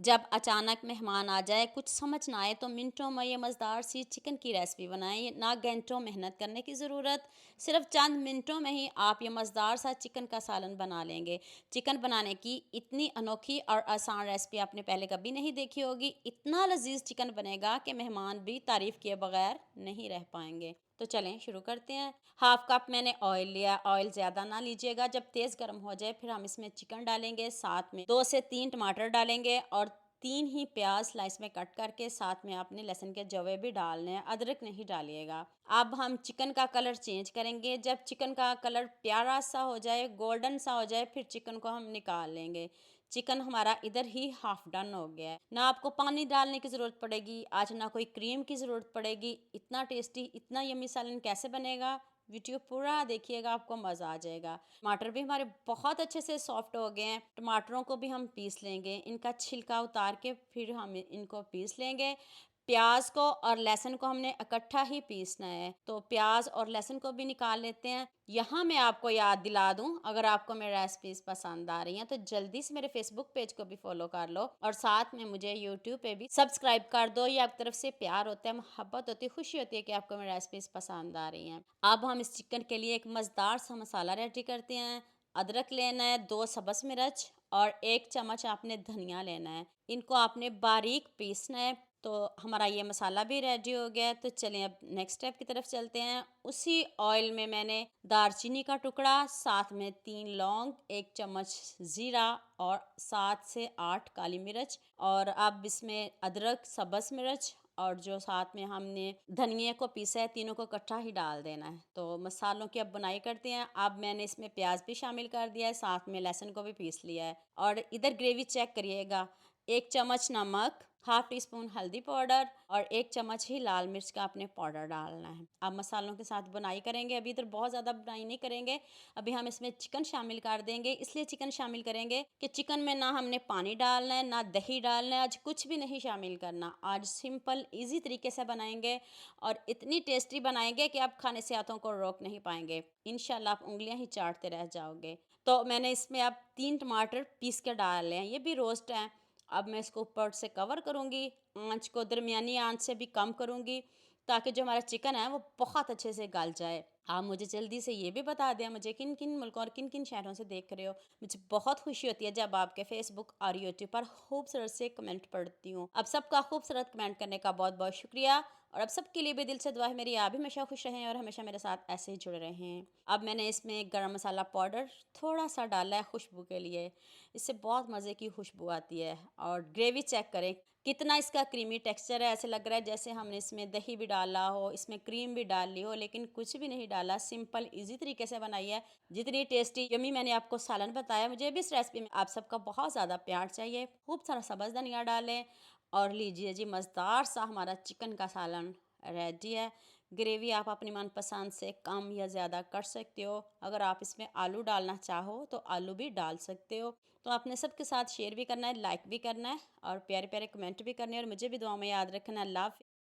जब अचानक मेहमान आ जाए, कुछ समझ ना आए तो मिनटों में ये मज़ेदार सी चिकन की रेसिपी बनाएं। ना घंटों मेहनत करने की ज़रूरत, सिर्फ चंद मिनटों में ही आप ये मज़ेदार सा चिकन का सालन बना लेंगे। चिकन बनाने की इतनी अनोखी और आसान रेसिपी आपने पहले कभी नहीं देखी होगी। इतना लजीज चिकन बनेगा कि मेहमान भी तारीफ़ किए बगैर नहीं रह पाएंगे। तो चलें शुरू करते हैं। हाफ कप मैंने ऑयल लिया। ऑयल ज़्यादा ना लीजिएगा। जब तेज़ गर्म हो जाए फिर हम इसमें चिकन डालेंगे, साथ में 2 से 3 टमाटर डालेंगे और 3 ही प्याज स्लाइस में कट करके, साथ में आपने लहसुन के जवे भी डालने हैं, अदरक नहीं डालिएगा। अब हम चिकन का कलर चेंज करेंगे। जब चिकन का कलर प्यारा सा हो जाए, गोल्डन सा हो जाए, फिर चिकन को हम निकाल लेंगे। चिकन हमारा इधर ही हाफ डन हो गया है। ना आपको पानी डालने की ज़रूरत पड़ेगी आज, ना कोई क्रीम की ज़रूरत पड़ेगी। इतना टेस्टी, इतना यम्मी सालन कैसे बनेगा, वीडियो पूरा देखिएगा, आपको मज़ा आ जाएगा। टमाटर भी हमारे बहुत अच्छे से सॉफ्ट हो गए हैं। टमाटरों को भी हम पीस लेंगे। इनका छिलका उतार के फिर हम इनको पीस लेंगे। प्याज को और लहसुन को हमने इकट्ठा ही पीसना है, तो प्याज और लहसुन को भी निकाल लेते हैं। यहाँ मैं आपको याद दिला दूं, अगर आपको मेरी रेसिपीज पसंद आ रही हैं तो जल्दी से मेरे फेसबुक पेज को भी फॉलो कर लो और साथ में मुझे यूट्यूब पे भी सब्सक्राइब कर दो। ये आपकी तरफ से प्यार होता है, मोहब्बत होती है, खुशी होती है कि आपको मेरी रेसिपीज पसंद आ रही हैं। अब हम इस चिकन के लिए एक मज़ेदार सा मसाला रेडी करते हैं। अदरक लेना है, 2 सब्ज़ मिर्च और 1 चम्मच आपने धनिया लेना है। इनको आपने बारीक पीसना है। तो हमारा ये मसाला भी रेडी हो गया है। तो चलें अब नेक्स्ट स्टेप की तरफ चलते हैं। उसी ऑयल में मैंने दालचीनी का टुकड़ा, साथ में 3 लौंग, 1 चम्मच ज़ीरा और 7 से 8 काली मिर्च, और अब इसमें अदरक, सब्ज़ मिर्च और जो साथ में हमने धनिया को पीसा है, तीनों को इकट्ठा ही डाल देना है। तो मसालों की अब बुनाई करते हैं। अब मैंने इसमें प्याज भी शामिल कर दिया है, साथ में लहसुन को भी पीस लिया है। और इधर ग्रेवी चेक करिएगा। 1 चम्मच नमक, हाफ टी स्पून हल्दी पाउडर और 1 चम्मच ही लाल मिर्च का आपने पाउडर डालना है। अब मसालों के साथ बुनाई करेंगे। अभी इधर बहुत ज़्यादा बुनाई नहीं करेंगे। अभी हम इसमें चिकन शामिल कर देंगे। इसलिए चिकन शामिल करेंगे कि चिकन में ना हमने पानी डालना है, ना दही डालना है, आज कुछ भी नहीं शामिल करना। आज सिंपल ईजी तरीके से बनाएंगे और इतनी टेस्टी बनाएंगे कि आप खाने से हाथों को रोक नहीं पाएंगे। इंशाल्लाह आप उंगलियां ही चाटते रह जाओगे। तो मैंने इसमें अब 3 टमाटर पीस के डाले हैं, ये भी रोस्ट हैं। अब मैं इसको ऊपर से कवर करूँगी। आँच को दरमियानी आँच से भी कम करूँगी ताकि जो हमारा चिकन है वो बहुत अच्छे से गल जाए। आप मुझे जल्दी से ये भी बता दें मुझे किन किन मुल्कों और किन किन शहरों से देख रहे हो। मुझे बहुत खुशी होती है जब आपके फेसबुक और यूट्यूब पर खूबसूरत से कमेंट पढ़ती हूँ। अब सबका खूबसूरत कमेंट करने का बहुत बहुत शुक्रिया। और अब सबके लिए भी दिल से दुआ है मेरी, आप भी हमेशा खुश रहें और हमेशा मेरे साथ ऐसे ही जुड़े रहें। अब मैंने इसमें गरम मसाला पाउडर थोड़ा सा डाला है खुशबू के लिए। इससे बहुत मज़े की खुशबू आती है। और ग्रेवी चेक करें कितना इसका क्रीमी टेक्सचर है। ऐसे लग रहा है जैसे हमने इसमें दही भी डाला हो, इसमें क्रीम भी डाल ली हो, लेकिन कुछ भी नहीं डाला। सिंपल इजी तरीके से बनाई है। जितनी टेस्टी यम्मी मैंने आपको सालन बताया, मुझे भी इस रेसिपी में आप सबका बहुत ज़्यादा प्यार चाहिए। खूब सारा सब्ज़ धनिया डालें और लीजिए जी, मज़ेदार सा हमारा चिकन का सालन रेडी है। ग्रेवी आप अपनी मनपसंद से कम या ज़्यादा कर सकते हो। अगर आप इसमें आलू डालना चाहो तो आलू भी डाल सकते हो। तो आपने सबके साथ शेयर भी करना है, लाइक भी करना है और प्यारे प्यारे कमेंट भी करने हैं और मुझे भी दुआ में याद रखना है। अल्लाह हाफ़िज़।